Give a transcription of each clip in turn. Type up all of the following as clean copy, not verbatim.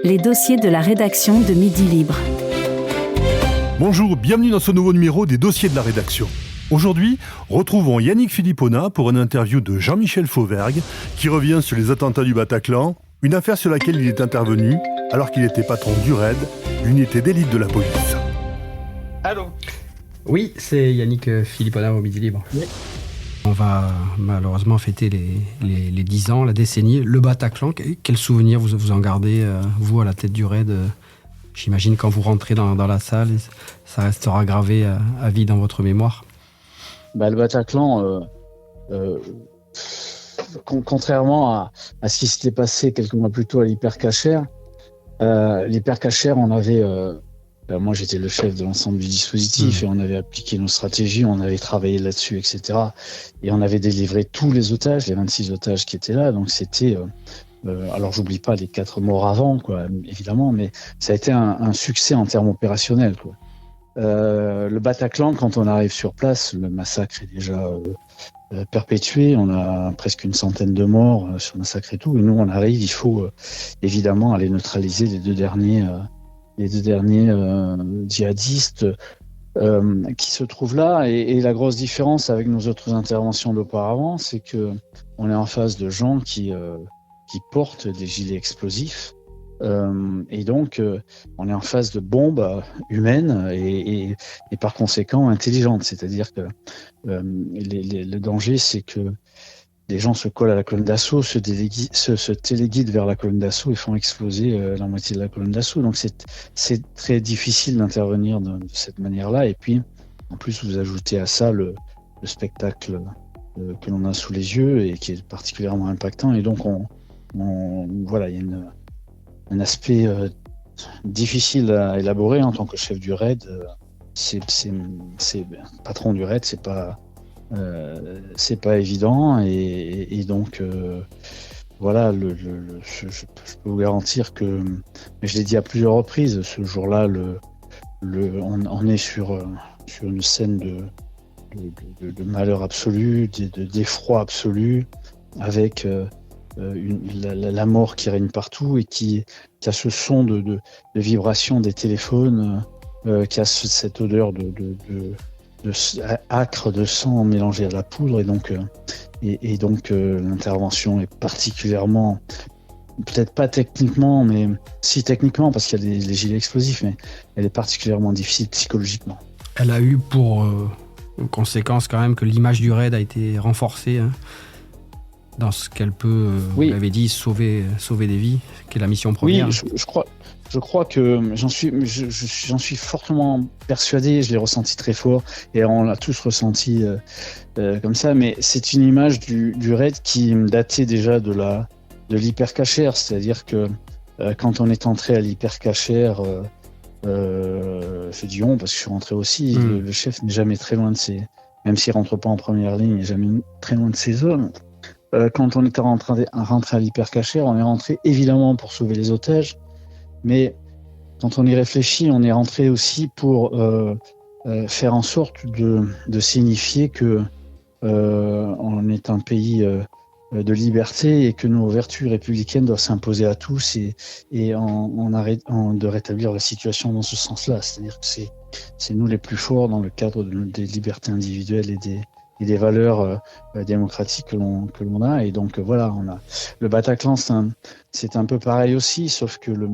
Les dossiers de la rédaction de Midi Libre. Bonjour, bienvenue dans ce nouveau numéro des dossiers de la rédaction. Aujourd'hui, retrouvons Yannick Philippona pour une interview de Jean-Michel Fauvergue qui revient sur les attentats du Bataclan, une affaire sur laquelle il est intervenu alors qu'il était patron du RAID, l'unité d'élite de la police. Allô ? Oui, c'est Yannick Philippona au Midi Libre. Oui. On va malheureusement fêter les 10 ans, la décennie, le Bataclan. Quel souvenir vous en gardez, vous, à la tête du RAID ? J'imagine quand vous rentrez dans la salle, ça restera gravé à vie dans votre mémoire. Le Bataclan, contrairement à ce qui s'était passé quelques mois plus tôt à l'Hypercacher, on avait... moi, j'étais le chef de l'ensemble du dispositif et on avait appliqué nos stratégies, on avait travaillé là-dessus, etc. Et on avait délivré tous les otages, les 26 otages qui étaient là. Donc, c'était... alors, j'oublie pas les 4 morts avant, quoi, évidemment, mais ça a été un succès en termes opérationnels, quoi. Le Bataclan, quand on arrive sur place, le massacre est déjà perpétué. On a presque une centaine de morts sur le massacre et tout. Et nous, on arrive, il faut évidemment aller neutraliser les deux derniers djihadistes qui se trouvent là. Et la grosse différence avec nos autres interventions d'auparavant, c'est que on est en face de gens qui portent des gilets explosifs. Et donc, on est en face de bombes humaines et par conséquent intelligentes. C'est-à-dire que le danger, c'est que les gens se collent à la colonne d'assaut, se téléguident vers la colonne d'assaut et font exploser la moitié de la colonne d'assaut. Donc, c'est très difficile d'intervenir de cette manière-là. Et puis, en plus, vous ajoutez à ça le spectacle que l'on a sous les yeux et qui est particulièrement impactant. Et donc, voilà, il y a un aspect difficile à élaborer en tant que chef du RAID. C'est patron du RAID, c'est pas évident et donc voilà, je peux vous garantir que, mais je l'ai dit à plusieurs reprises, ce jour-là, on est sur une scène de malheur absolu, d'effroi absolu, avec la mort qui règne partout et qui a ce son de vibration des téléphones, qui a cette odeur de âcre de sang mélangé à la poudre et donc l'intervention est particulièrement, peut-être pas techniquement, mais si techniquement parce qu'il y a les gilets explosifs, mais elle est particulièrement difficile psychologiquement. Elle a eu pour conséquence quand même que l'image du RAID a été renforcée, hein, dans ce qu'elle peut, vous l'avez dit, sauver des vies, qui est la mission première. Oui, je crois que j'en suis fortement persuadé, je l'ai ressenti très fort, et on l'a tous ressenti comme ça, mais c'est une image du RAID qui datait déjà de l'Hypercacher, c'est-à-dire que quand on est entré à l'Hypercacher, je dis on parce que je suis rentré aussi, le chef n'est jamais très loin de ses, même s'il rentre pas en première ligne, il n'est jamais très loin de ses hommes. Quand on était rentré à l'Hypercacher, on est rentré évidemment pour sauver les otages, mais quand on y réfléchit, on est rentré aussi pour faire en sorte de signifier que on est un pays de liberté et que nos vertus républicaines doivent s'imposer à tous et de rétablir la situation dans ce sens-là. C'est-à-dire que c'est nous les plus forts dans le cadre des libertés individuelles et des valeurs démocratiques que l'on a. Et donc voilà, le Bataclan, c'est un peu pareil aussi, sauf que le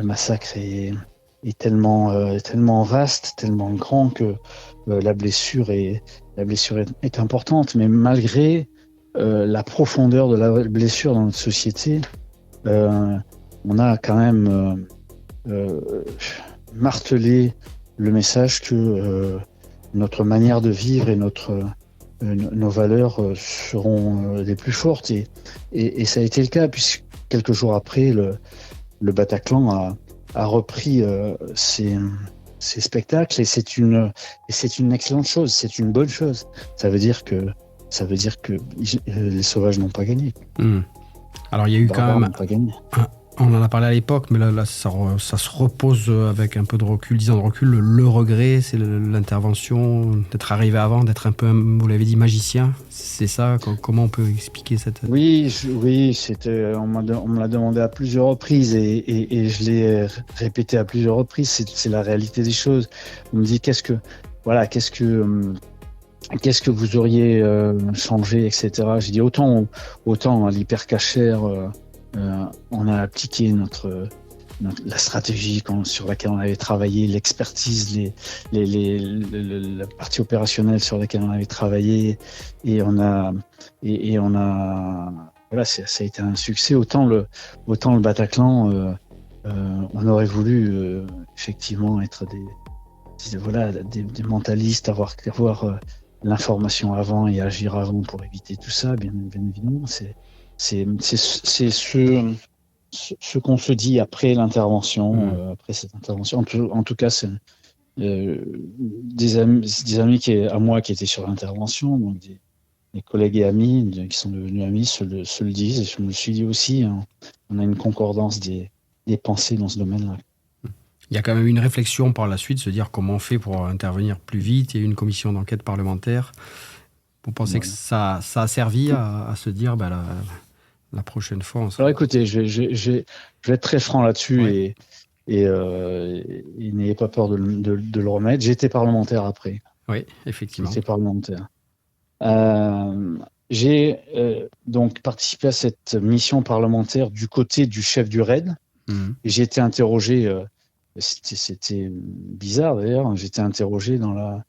massacre est tellement vaste, tellement grand que la blessure est importante. Mais malgré la profondeur de la blessure dans notre société, on a quand même martelé le message que notre manière de vivre et nos valeurs seront les plus fortes et ça a été le cas puisque quelques jours après le Bataclan a repris ses spectacles et c'est une excellente chose, c'est une bonne chose. Ça veut dire que les sauvages n'ont pas gagné. Alors il y a eu quand même On en a parlé à l'époque, mais là ça se repose avec un peu de recul, 10 ans de recul. Le regret, c'est l'intervention, d'être arrivé avant, d'être un peu, vous l'avez dit, magicien. C'est ça. Comment on peut expliquer cette... Oui, c'était. On me l'a demandé à plusieurs reprises et je l'ai répété à plusieurs reprises. C'est la réalité des choses. On me dit qu'est-ce que vous auriez changé, etc. J'ai dit autant à l'hypercachère. On a appliqué la stratégie sur laquelle on avait travaillé, l'expertise, la partie opérationnelle sur laquelle on avait travaillé, et on a voilà, ça a été un succès. Autant le Bataclan, on aurait voulu effectivement être des mentalistes, avoir l'information avant et agir avant pour éviter tout ça, bien évidemment. C'est ce qu'on se dit après l'intervention, après cette intervention. En tout cas, c'est des amis à moi qui étaient sur l'intervention, donc des collègues et amis qui sont devenus amis se le disent. Et je me le suis dit aussi, hein, on a une concordance des pensées dans ce domaine-là. Il y a quand même une réflexion par la suite, se dire comment on fait pour intervenir plus vite. Il y a eu une commission d'enquête parlementaire. Vous pensez que ça a servi à se dire la prochaine fois Alors écoutez, je vais être très franc là-dessus, et n'ayez pas peur de le remettre. J'ai été parlementaire après. Oui, effectivement. J'étais parlementaire. J'ai donc participé à cette mission parlementaire du côté du chef du RAID. Et j'ai été interrogé, c'était bizarre d'ailleurs, j'étais interrogé dans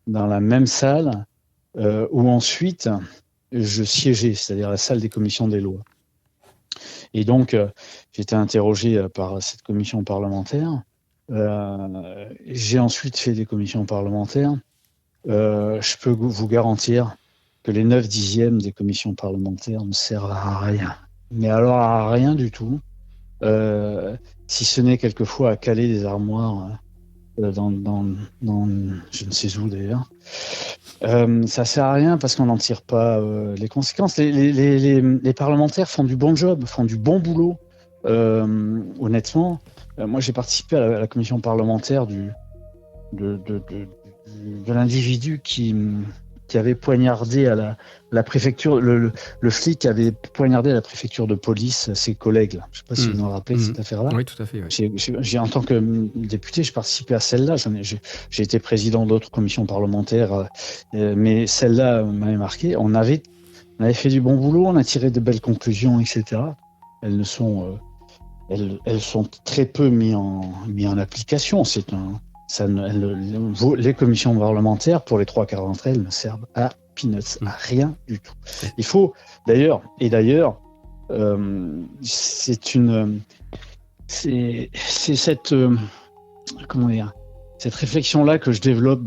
la même salle où ensuite je siégeais, c'est-à-dire la salle des commissions des lois. Et donc, j'ai été interrogé par cette commission parlementaire. J'ai ensuite fait des commissions parlementaires. Je peux vous garantir que les 9/10 des commissions parlementaires ne servent à rien. Mais alors à rien du tout. Si ce n'est quelquefois à caler des armoires dans je ne sais où d'ailleurs. Ça sert à rien parce qu'on n'en tire pas les conséquences. Les parlementaires font du bon job, font du bon boulot. Honnêtement, moi j'ai participé à la commission parlementaire de l'individu qui avait poignardé à la préfecture, le flic avait poignardé à la préfecture de police ses collègues. Là. Je ne sais pas si vous vous rappelez de cette affaire-là. Oui, tout à fait. Oui. En tant que député, j'ai participé à celle-là. J'ai été président d'autres commissions parlementaires, mais celle-là m'avait marqué. On avait fait du bon boulot, on a tiré de belles conclusions, etc. Elles sont très peu mises en application. Les commissions parlementaires, pour les 3/4 d'entre elles, ne servent à peanuts, à rien du tout. Il faut, d'ailleurs, c'est cette réflexion-là que je développe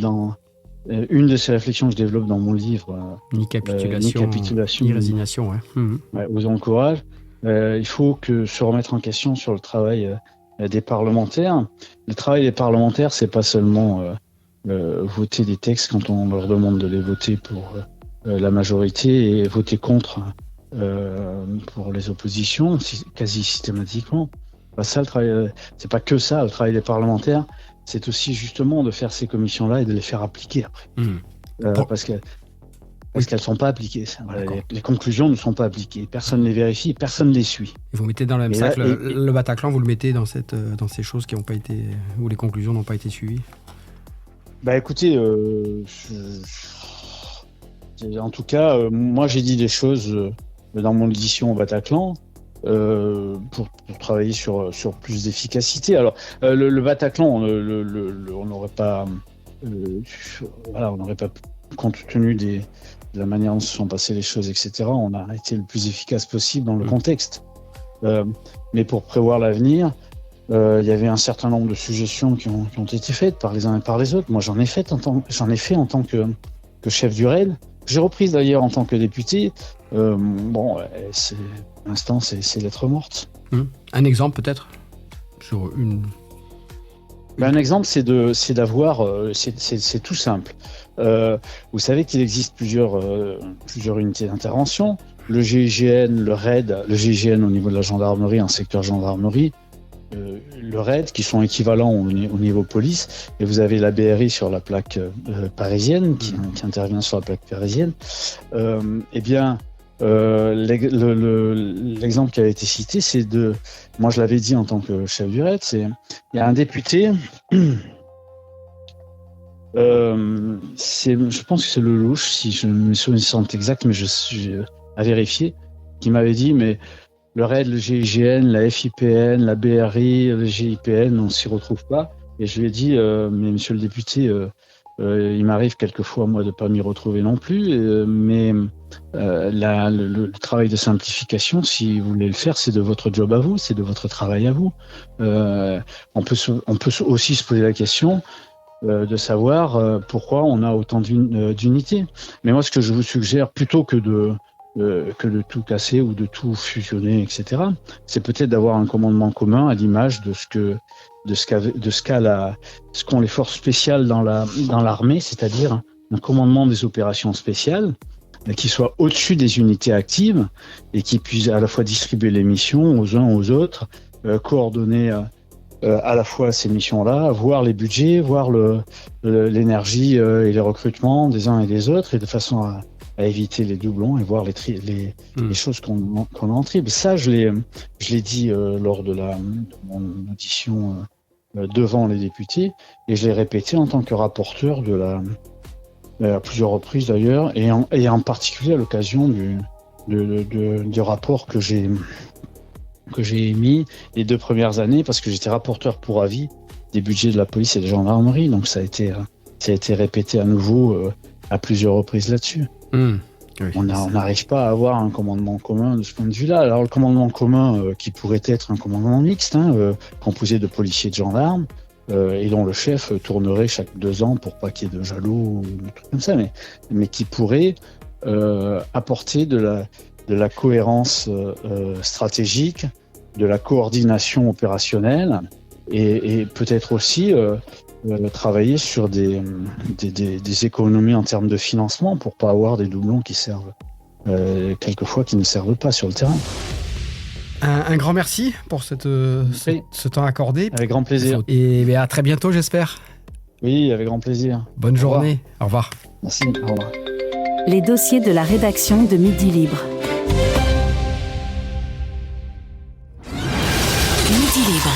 une de ces réflexions que je développe dans mon livre. Ni capitulation, ni résignation, ouais, vous encourage. Il faut se remettre en question sur le travail des parlementaires. Le travail des parlementaires, c'est pas seulement voter des textes quand on leur demande de les voter pour la majorité et voter contre pour les oppositions, quasi systématiquement. Pas ça, le travail, c'est pas que ça, le travail des parlementaires, c'est aussi justement de faire ces commissions-là et de les faire appliquer après. Parce qu'elles ne sont pas appliquées. Voilà, les conclusions ne sont pas appliquées. Personne ne les vérifie, personne ne les suit. Et vous mettez dans le même sac le Bataclan, vous le mettez dans ces choses qui n'ont pas été, où les conclusions n'ont pas été suivies. Bah écoutez, en tout cas, moi j'ai dit des choses dans mon édition au Bataclan pour travailler sur plus d'efficacité. Alors le Bataclan, on n'aurait pas, compte tenu de la manière dont se sont passées les choses, etc., on a été le plus efficace possible dans le contexte. Mais pour prévoir l'avenir, il y avait un certain nombre de suggestions qui ont été faites par les uns et par les autres. Moi, j'en ai fait en tant que chef du RAID. J'ai repris d'ailleurs en tant que député. Pour l'instant, c'est lettre morte. Un exemple peut-être sur une... Un exemple, c'est d'avoir... c'est tout simple. Vous savez qu'il existe plusieurs unités d'intervention. le GIGN, le RAID, le GIGN au niveau de la gendarmerie, en secteur gendarmerie, le RAID qui sont équivalents au niveau police, et vous avez la BRI sur la plaque parisienne qui intervient sur la plaque parisienne. L'exemple qui avait été cité, c'est moi je l'avais dit en tant que chef du RAID, il y a un député, je pense que c'est le Louche, si je me souviens exact, mais je à vérifier, qui m'avait dit, mais le RAID, le GIGN, la FIPN, la BRI, le GIPN, on s'y retrouve pas. Et je lui ai dit, mais monsieur le député, il m'arrive quelquefois, moi, de pas m'y retrouver non plus, mais le travail de simplification, si vous voulez le faire, c'est de votre job à vous, c'est de votre travail à vous. On peut aussi se poser la question de savoir pourquoi on a autant d'unités. Mais moi, ce que je vous suggère, plutôt que de tout casser ou de tout fusionner, etc., c'est peut-être d'avoir un commandement commun à l'image de ce qu'ont les forces spéciales dans l'armée, c'est-à-dire un commandement des opérations spéciales qui soit au-dessus des unités actives et qui puisse à la fois distribuer les missions aux uns aux autres, coordonner à la fois ces missions-là, voir les budgets, voir l'énergie et les recrutements des uns et des autres, et de façon à éviter les doublons et voir les choses qu'on a en triple. Ça, je l'ai dit lors de mon audition devant les députés, et je l'ai répété en tant que rapporteur à plusieurs reprises d'ailleurs, et en particulier à l'occasion du rapport que j'ai émis les 2 premières années, parce que j'étais rapporteur pour avis des budgets de la police et de la gendarmerie, donc ça a été répété à nouveau à plusieurs reprises là-dessus. Oui, on n'arrive pas à avoir un commandement commun de ce point de vue-là. Alors le commandement commun qui pourrait être un commandement mixte, composé de policiers et de gendarmes, et dont le chef tournerait chaque 2 ans pour pas qu'il y ait de jaloux ou des trucs comme ça, mais qui pourrait apporter de la cohérence stratégique, de la coordination opérationnelle, et peut-être aussi travailler sur des économies en termes de financement pour pas avoir des doublons qui servent quelquefois qui ne servent pas sur le terrain. Un grand merci pour ce temps accordé. Avec grand plaisir. Et à très bientôt, j'espère. Oui, avec grand plaisir. Bonne journée. Au revoir. Merci. Au revoir. Les dossiers de la rédaction de Midi Libre. Midi Libre.